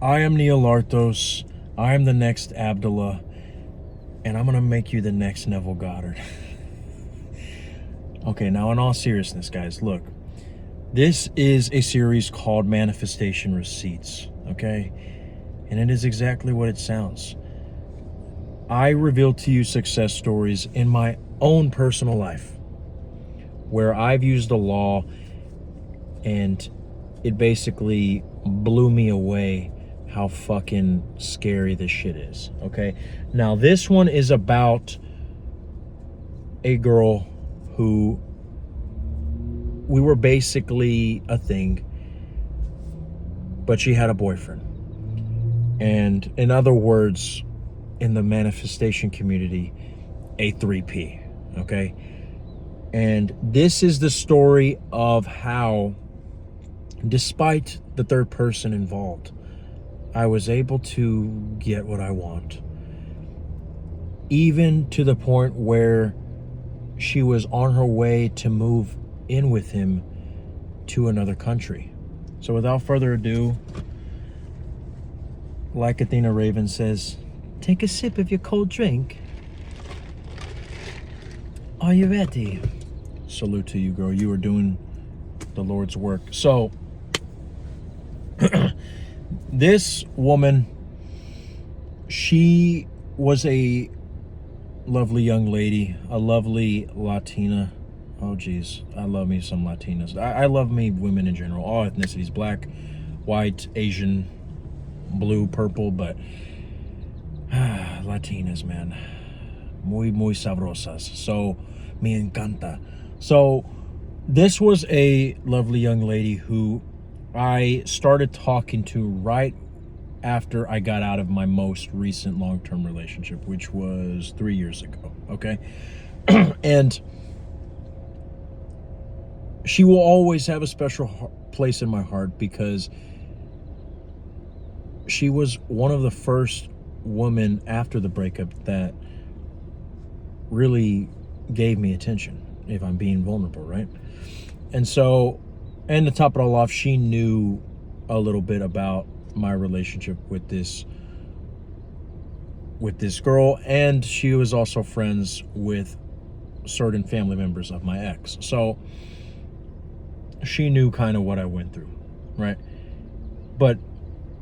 I am Neil Lartos. I am the next Abdullah, and I'm gonna make you the next Neville Goddard. Okay, now in all seriousness, guys, look. This is a series called Manifestation Receipts, okay? And it is exactly what it sounds. I reveal to you success stories in my own personal life where I've used the law and it basically blew me away how fucking scary this shit is, okay? Now, this one is about a girl who we were basically a thing, but she had a boyfriend. And in other words, in the manifestation community, a 3P, okay? And this is the story of how, despite the third person involved, I was able to get what I want. Even to the point where she was on her way to move in with him to another country. So without further ado, like Athena Raven says, take a sip of your cold drink. Are you ready? Salute to you, girl. You are doing the Lord's work. So, this woman, she was a lovely young lady, a lovely Latina. Oh, geez. I love me some Latinas. I love me women in general. All ethnicities. Black, white, Asian, blue, purple. But Latinas, man. Muy sabrosas. So, me encanta. So, this was a lovely young lady who I started talking to right after I got out of my most recent long-term relationship, which was 3 years ago, okay? And she will always have a special place in my heart because she was one of the first women after the breakup that really gave me attention, if I'm being vulnerable, right? And so, and to top it all off, she knew a little bit about my relationship with this girl, and she was also friends with certain family members of my ex. So she knew kind of what I went through, right? But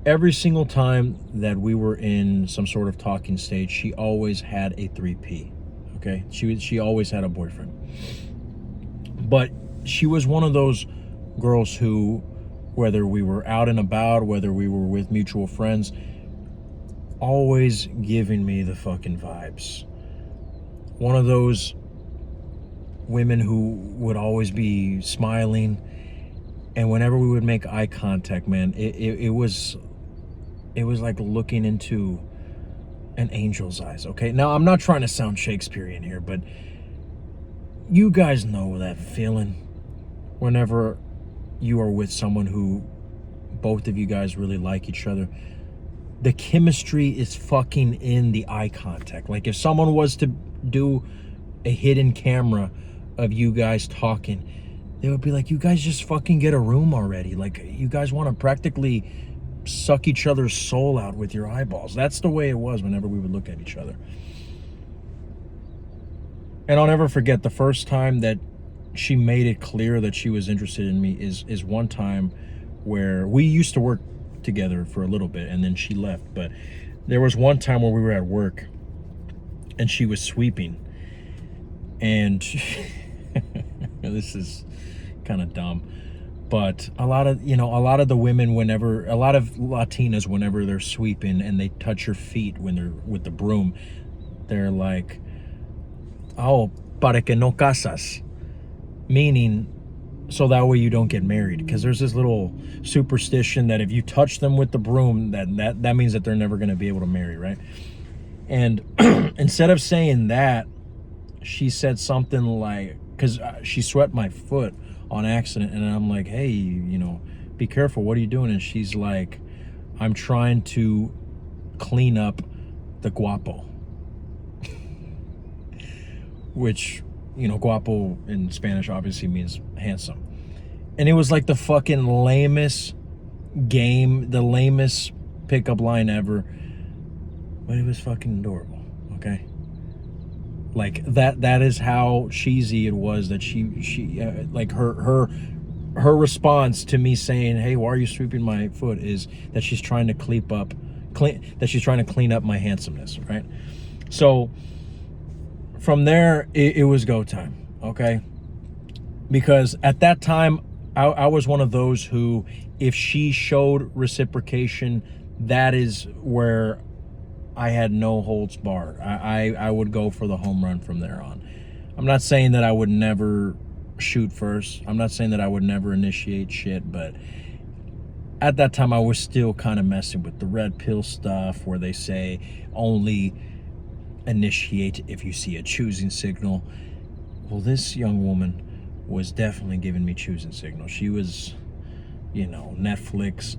every single time that we were in some sort of talking stage, she always had a 3P, okay? She always had a boyfriend. But she was one of those girls who, whether we were out and about, whether we were with mutual friends, always giving me the fucking vibes. One of those women who would always be smiling, and whenever we would make eye contact, man, it was like looking into an angel's eyes, okay? Now, I'm not trying to sound Shakespearean here, but you guys know that feeling whenever you are with someone who both of you guys really like each other. The chemistry is fucking in the eye contact. Like if someone was to do a hidden camera of you guys talking, they would be like, you guys just fucking get a room already. Like you guys want to practically suck each other's soul out with your eyeballs. That's the way it was whenever we would look at each other. And I'll never forget the first time that she made it clear that she was interested in me is one time where we used to work together for a little bit and then she left. But there was one time where we were at work and she was sweeping, and this is kind of dumb, but a lot of the women, a lot of Latinas, whenever they're sweeping and they touch your feet when they're with the broom, they're like, oh, para que no casas, meaning so that way you don't get married, because there's this little superstition that if you touch them with the broom, that means that they're never going to be able to marry, right? And instead of saying that, she said something like, because she swept my foot on accident, and I'm like, hey, be careful, what are you doing? And she's like, I'm trying to clean up the guapo. Which, guapo in Spanish obviously means handsome. And it was like the fucking lamest game, the lamest pickup line ever, but it was fucking adorable. Okay, like that is how cheesy it was that she like her response to me saying, "Hey, why are you sweeping my foot?" is that she's trying to clean up my handsomeness, right? So from there, it was go time. Okay, because at that time I was one of those who, if she showed reciprocation, that is where I had no holds barred. I would go for the home run from there on. I'm not saying that I would never shoot first. I'm not saying that I would never initiate shit, but at that time I was still kind of messing with the red pill stuff where they say only initiate if you see a choosing signal. Well, this young woman was definitely giving me choosing signals. She was, Netflix,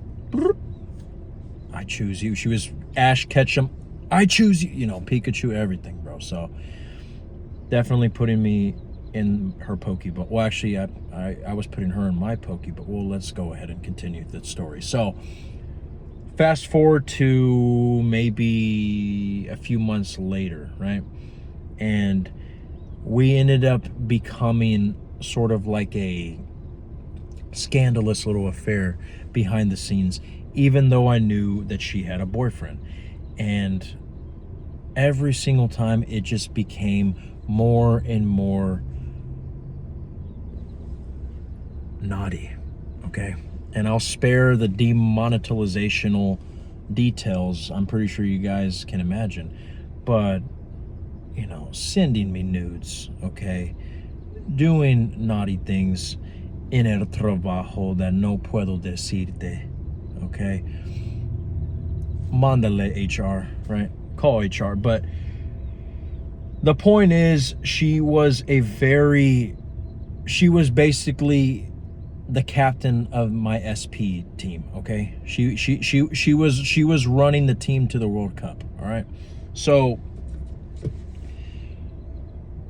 I choose you. She was Ash Ketchum, I choose you, Pikachu, everything, bro. So definitely putting me in her Pokeball. Well, actually, I was putting her in my Pokeball. Well, let's go ahead and continue the story. So fast forward to maybe a few months later, right? And we ended up becoming sort of like a scandalous little affair behind the scenes, even though I knew that she had a boyfriend. And every single time it just became more and more naughty, okay? And I'll spare the demonetizational details. I'm pretty sure you guys can imagine. But, sending me nudes, okay? Doing naughty things en el trabajo that no puedo decirte, okay? Mándale HR, right? Call HR. But the point is, she was basically the captain of my SP team, okay? She was running the team to the World Cup, all right? So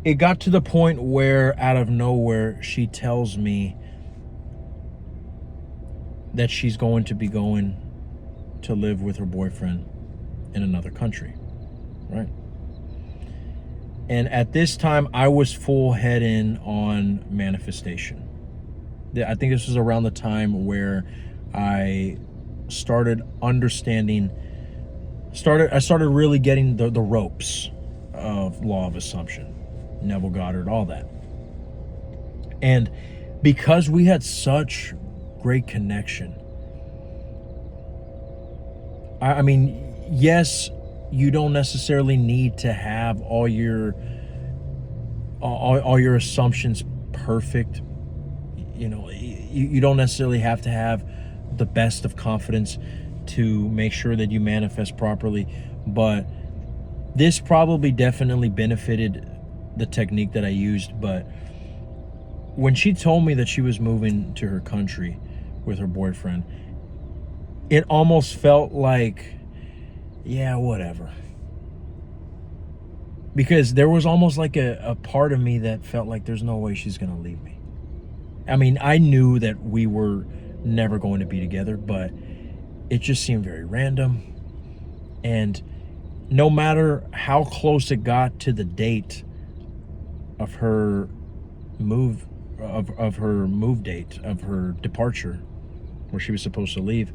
it got to the point where out of nowhere she tells me that she's going to be going to live with her boyfriend in another country, right? And at this time, I was full head in on manifestation. I think this was around the time where I started understanding, I started really getting the ropes of law of assumption, Neville Goddard, all that. And because we had such great connection, I mean, yes, you don't necessarily need to have all your assumptions perfect. You don't necessarily have to have the best of confidence to make sure that you manifest properly, but this probably definitely benefited the technique that I used. But when she told me that she was moving to her country with her boyfriend, it almost felt like, yeah, whatever. Because there was almost like a part of me that felt like there's no way she's going to leave me. I mean, I knew that we were never going to be together, but it just seemed very random. And no matter how close it got to the date of her move, of her move date, of her departure, where she was supposed to leave,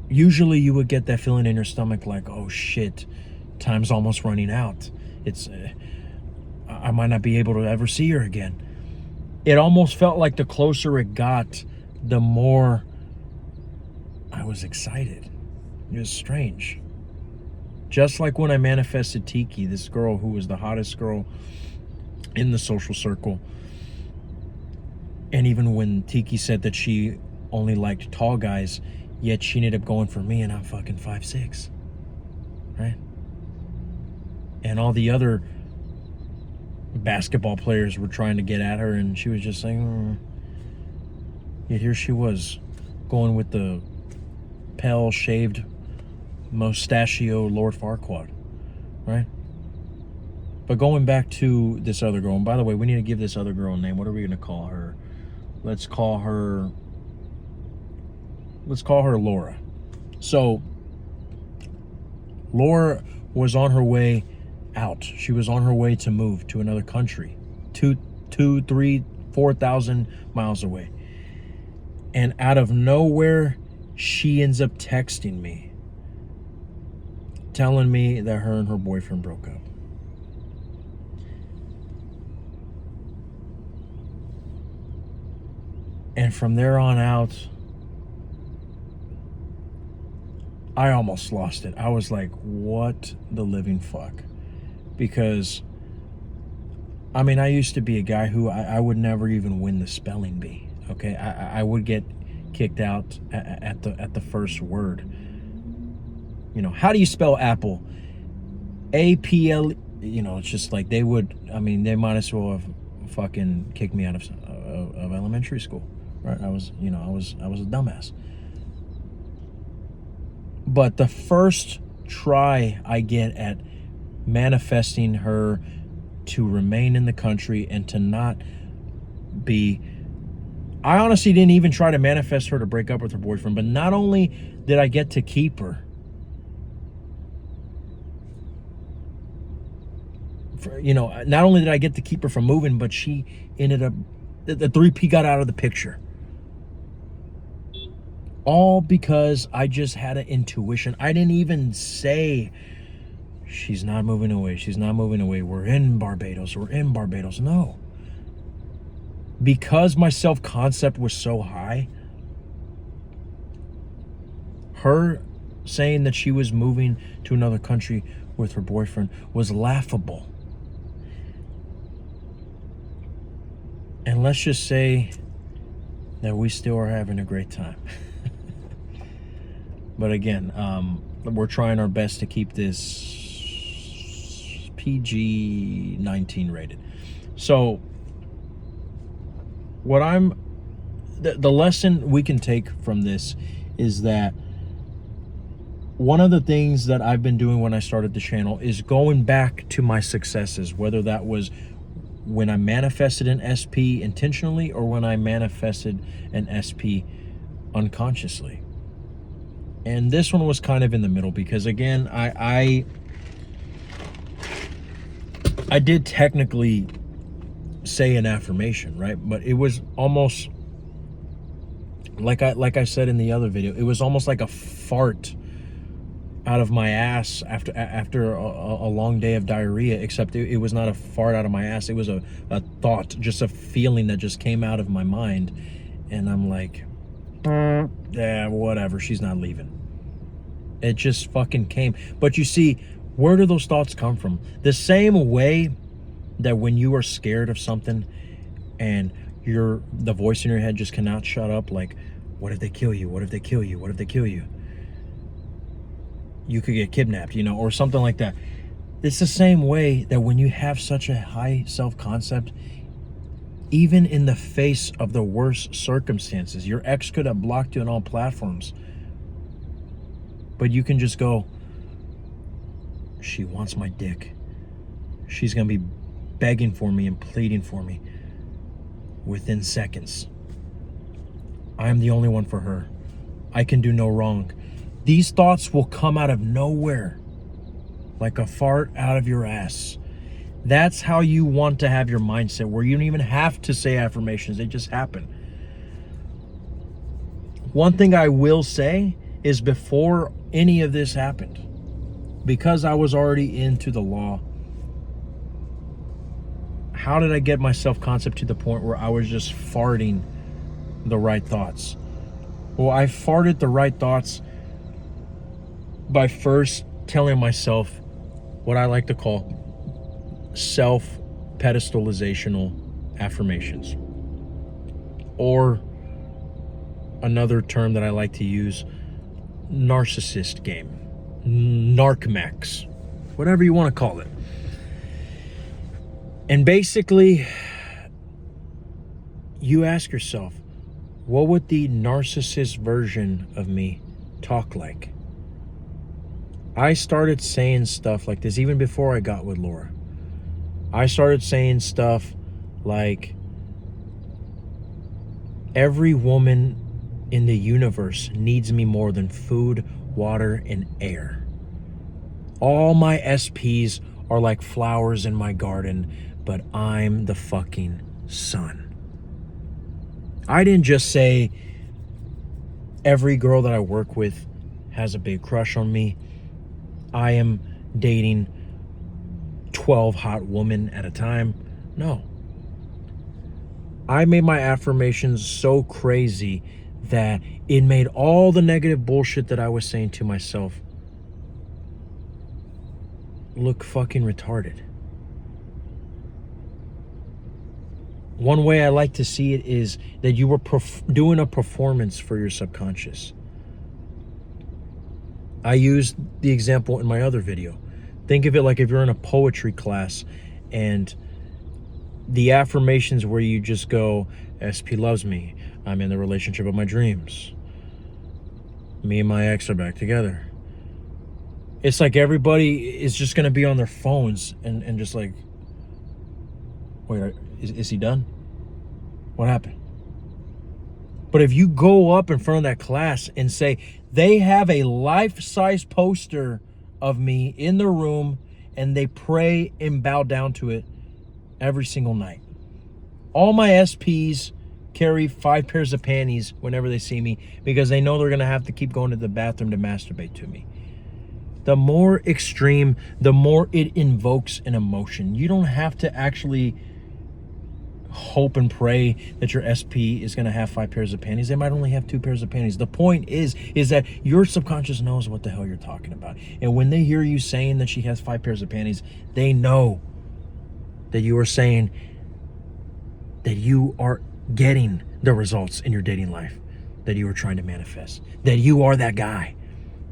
usually you would get that feeling in your stomach like, oh shit, time's almost running out. I might not be able to ever see her again. It almost felt like the closer it got, the more I was excited. It was strange. Just like when I manifested Tiki, this girl who was the hottest girl in the social circle. And even when Tiki said that she only liked tall guys, yet she ended up going for me, and I'm fucking 5'6", right? And all the other basketball players were trying to get at her, and she was just saying, Yet here she was, going with the pale, shaved, mustachio Lord Farquaad, right? But going back to this other girl, and by the way, we need to give this other girl a name. What are we going to call her? Let's call her Laura. So Laura was on her way out. She was on her way to move to another country, 4,000 miles away. And out of nowhere, she ends up texting me, telling me that her and her boyfriend broke up. And from there on out, I almost lost it. I was like, what the living fuck? Because, I mean, I used to be a guy who I would never even win the spelling bee. Okay, I would get kicked out at the first word. You know, how do you spell apple? APL. You know, it's just like they would. I mean, they might as well have fucking kicked me out of elementary school. Right? I was a dumbass. But the first try I get at manifesting her to remain in the country and to not be... I honestly didn't even try to manifest her to break up with her boyfriend, but not only did I get to keep her, not only did I get to keep her from moving, but she ended up... The 3P got out of the picture. All because I just had an intuition. I didn't even say, she's not moving away. She's not moving away. We're in Barbados. We're in Barbados. No. Because my self-concept was so high, her saying that she was moving to another country with her boyfriend was laughable. And let's just say that we still are having a great time. But again, we're trying our best to keep this PG-19 rated. So the lesson we can take from this is that one of the things that I've been doing when I started the channel is going back to my successes, whether that was when I manifested an SP intentionally or when I manifested an SP unconsciously. And this one was kind of in the middle because, again, I did technically say an affirmation, right? But it was almost like I said in the other video, it was almost like a fart out of my ass after a long day of diarrhea, except it was not a fart out of my ass. It was a thought, just a feeling that just came out of my mind. And I'm like, yeah, whatever, she's not leaving. It just fucking came. But you see, where do those thoughts come from? The same way that when you are scared of something and the voice in your head just cannot shut up, like, what if they kill you? What if they kill you? What if they kill you? You could get kidnapped, or something like that. It's the same way that when you have such a high self-concept, even in the face of the worst circumstances, your ex could have blocked you on all platforms, but you can just go, she wants my dick. She's going to be begging for me and pleading for me within seconds. I'm the only one for her. I can do no wrong. These thoughts will come out of nowhere, like a fart out of your ass. That's how you want to have your mindset, where you don't even have to say affirmations. They just happen. One thing I will say is, before any of this happened, because I was already into the law, how did I get my self-concept to the point where I was just farting the right thoughts? Well, I farted the right thoughts by first telling myself what I like to call self-pedestalizational affirmations, or another term that I like to use, narcissist game, narcmax, whatever you want to call it. And basically, you ask yourself, what would the narcissist version of me talk like? I started saying stuff like this even before I got with Laura. I started saying stuff like, every woman in the universe needs me more than food, water, and air. All my SPs are like flowers in my garden, but I'm the fucking sun. I didn't just say every girl that I work with has a big crush on me. I am dating 12 hot women at a time. No. I made my affirmations so crazy that it made all the negative bullshit that I was saying to myself look fucking retarded. One way I like to see it is that you were doing a performance for your subconscious. I used the example in my other video. Think of it like if you're in a poetry class and the affirmations where you just go, SP loves me, I'm in the relationship of my dreams, me and my ex are back together. It's like everybody is just going to be on their phones and just like, wait, is he done? What happened? But if you go up in front of that class and say, they have a life-size poster of me in the room and they pray and bow down to it every single night. All my SPs carry 5 pairs of panties whenever they see me because they know they're going to have to keep going to the bathroom to masturbate to me. The more extreme, the more it invokes an emotion. You don't have to actually hope and pray that your SP is going to have 5 pairs of panties. They might only have 2 pairs of panties. The point is that your subconscious knows what the hell you're talking about. And when they hear you saying that she has 5 pairs of panties, they know that you are saying that you are getting the results in your dating life that you are trying to manifest. That you are that guy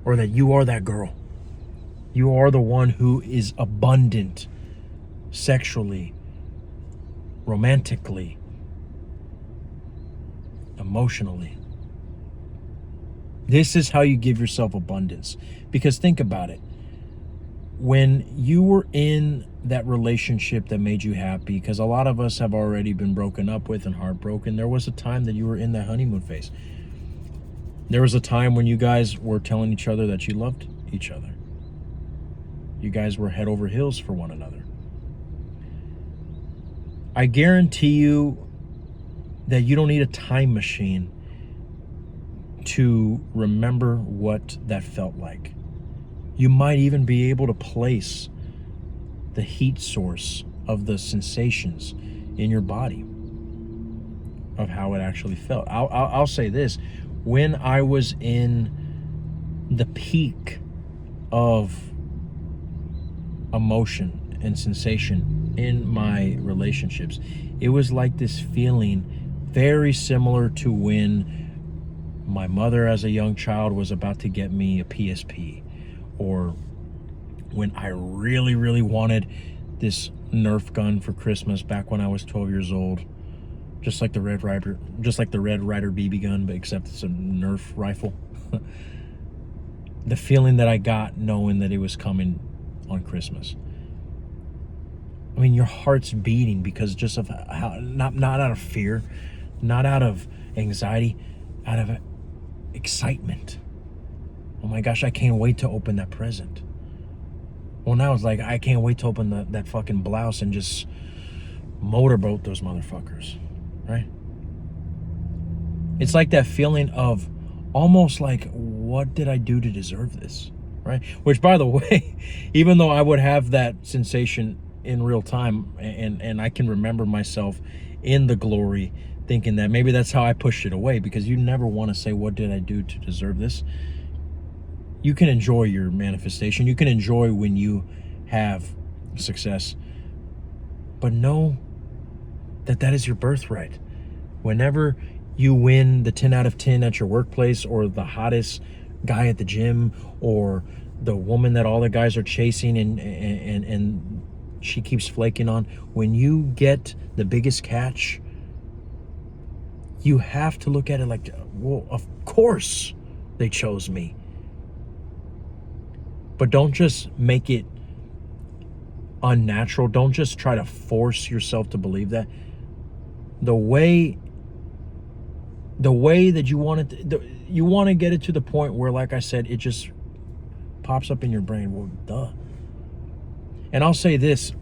or that you are that girl. You are the one who is abundant sexually, romantically, emotionally. This is how you give yourself abundance. Because think about it. When you were in that relationship that made you happy, because a lot of us have already been broken up with and heartbroken, there was a time that you were in that honeymoon phase. There was a time when you guys were telling each other that you loved each other. You guys were head over heels for one another. I guarantee you that you don't need a time machine to remember what that felt like. You might even be able to place the heat source of the sensations in your body of how it actually felt. I'll say this. When I was in the peak of emotion and sensation in my relationships, it was like this feeling very similar to when my mother as a young child was about to get me a PSP, or when I really, really wanted this Nerf gun for Christmas back when I was 12 years old, just like the Red Ryder BB gun, but except it's a Nerf rifle. The feeling that I got knowing that it was coming on Christmas. I mean, your heart's beating because just of how, not out of fear, not out of anxiety, out of excitement. Oh my gosh, I can't wait to open that present. Well, now it's like, I can't wait to open that fucking blouse and just motorboat those motherfuckers, right? It's like that feeling of almost like, what did I do to deserve this, right? Which, by the way, even though I would have that sensation in real time and I can remember myself in the glory thinking that maybe that's how I pushed it away, because you never want to say, what did I do to deserve this? You can enjoy your manifestation. You can enjoy when you have success. But know that that is your birthright. Whenever you win the 10 out of 10 at your workplace, or the hottest guy at the gym, or the woman that all the guys are chasing and she keeps flaking on, when you get the biggest catch, you have to look at it like, well, of course they chose me. But don't just make it unnatural. Don't just try to force yourself to believe that. The way that you want it, you want to get it to the point where, like I said, it just pops up in your brain. Well, duh. And I'll say this.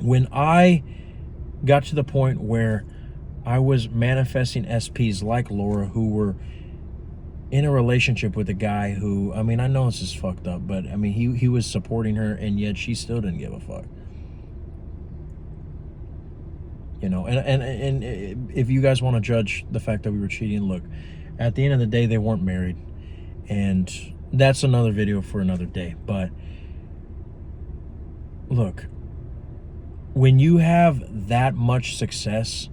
When I got to the point where I was manifesting SPs like Laura, who were in a relationship with a guy who, I mean, I know this is fucked up, but I mean, he was supporting her, and yet she still didn't give a fuck. You know, and if you guys want to judge the fact that we were cheating, look, at the end of the day, they weren't married, and that's another video for another day. But look, when you have that much success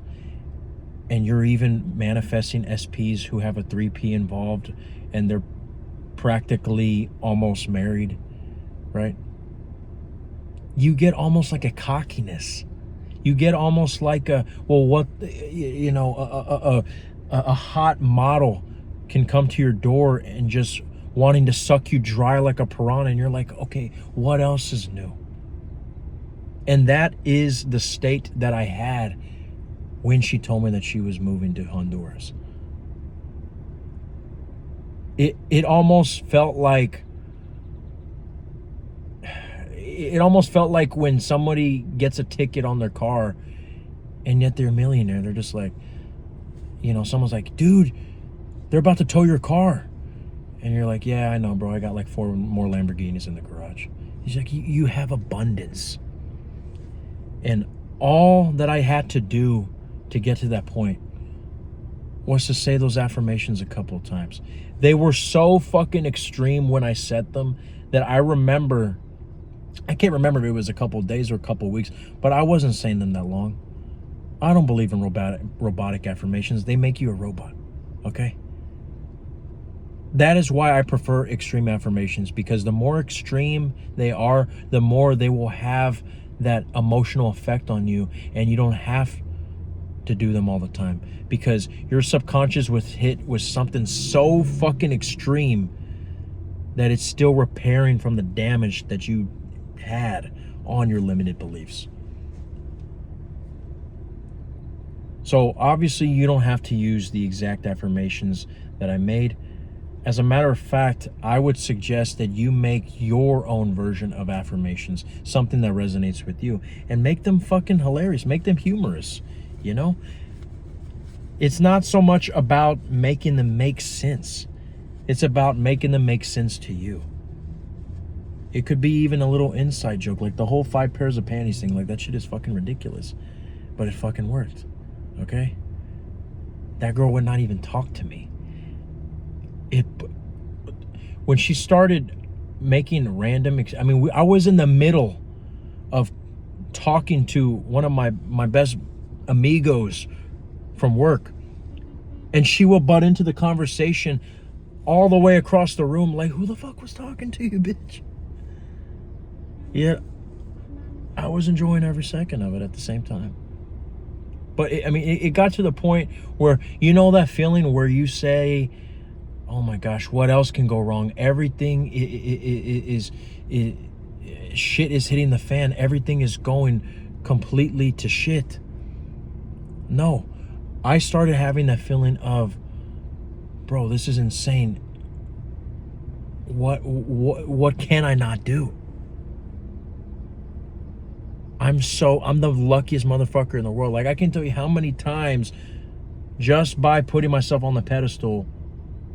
and you're even manifesting SPs who have a 3P involved and they're practically almost married, right? You get almost like a cockiness. You get almost like a, well, what, you know, a hot model can come to your door and just wanting to suck you dry like a piranha, and you're like, okay, what else is new? And that is the state that I had when she told me that she was moving to Honduras. It almost felt like, when somebody gets a ticket on their car and yet they're a millionaire. They're just like, you know, someone's like, dude, they're about to tow your car. And you're like, yeah, I know, bro. I got like 4 more Lamborghinis in the garage. He's like, you have abundance. And all that I had to do to get to that point was to say those affirmations a couple of times. They were so fucking extreme when I said them that I can't remember if it was a couple of days or a couple of weeks, but I wasn't saying them that long. I don't believe in robotic affirmations. They make you a robot, okay? That is why I prefer extreme affirmations, because the more extreme they are, the more they will have that emotional effect on you, and you don't have to do them all the time, because your subconscious was hit with something so fucking extreme that it's still repairing from the damage that you had on your limited beliefs. So obviously you don't have to use the exact affirmations that I made. As a matter of fact, I would suggest that you make your own version of affirmations, something that resonates with you, and make them fucking hilarious, make them humorous, you know? It's not so much about making them make sense. It's about making them make sense to you. It could be even a little inside joke, like the whole 5 pairs of panties thing. Like, that shit is fucking ridiculous, but it fucking worked, okay? That girl would not even talk to me. When she started making random, I was in the middle of talking to one of my best amigos from work, and she will butt into the conversation all the way across the room, like, who the fuck was talking to you, bitch? Yeah, I was enjoying every second of it at the same time. But it got to the point where, you know, that feeling where you say, oh my gosh, what else can go wrong? Everything shit is hitting the fan. Everything is going completely to shit. No, I started having that feeling of, bro, this is insane. What can I not do? I'm the luckiest motherfucker in the world. Like, I can tell you how many times, just by putting myself on the pedestal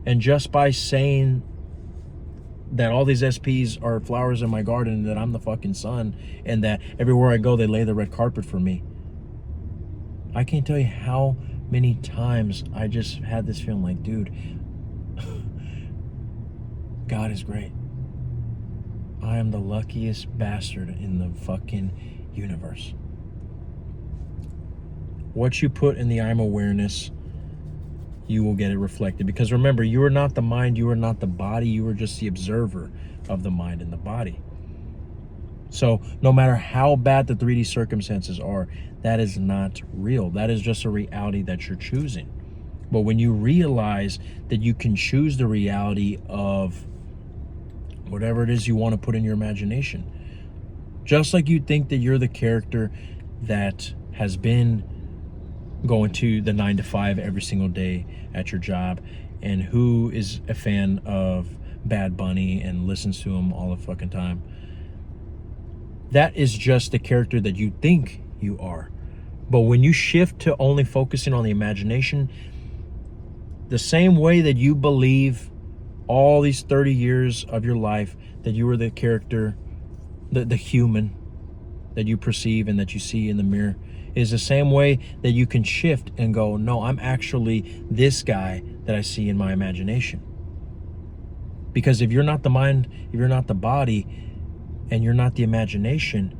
and just by saying that all these SPs are flowers in my garden, and that I'm the fucking sun, and that everywhere I go they lay the red carpet for me, I can't tell you how many times I just had this feeling like, dude, God is great. I am the luckiest bastard in the fucking universe. What you put in the I'm awareness, you will get it reflected. Because remember, you are not the mind, you are not the body, you are just the observer of the mind and the body. So no matter how bad the 3D circumstances are, that is not real. That is just a reality that you're choosing. But when you realize that you can choose the reality of whatever it is you want to put in your imagination, just like you think that you're the character that has been going to the 9 to 5 every single day at your job, and who is a fan of Bad Bunny and listens to him all the fucking time. That is just the character that you think you are. But when you shift to only focusing on the imagination, the same way that you believe all these 30 years of your life that you were the character, the human that you perceive and that you see in the mirror, is the same way that you can shift and go, no, I'm actually this guy that I see in my imagination. Because if you're not the mind, if you're not the body, and you're not the imagination,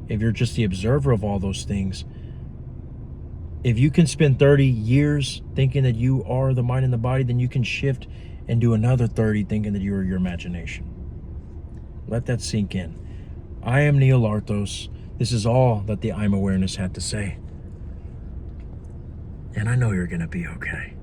if you're just the observer of all those things, if you can spend 30 years thinking that you are the mind and the body, then you can shift and do another 30 thinking that you are your imagination. Let that sink in. I am Neil Arthos. This is all that the I'm Awareness had to say. And I know you're going to be okay.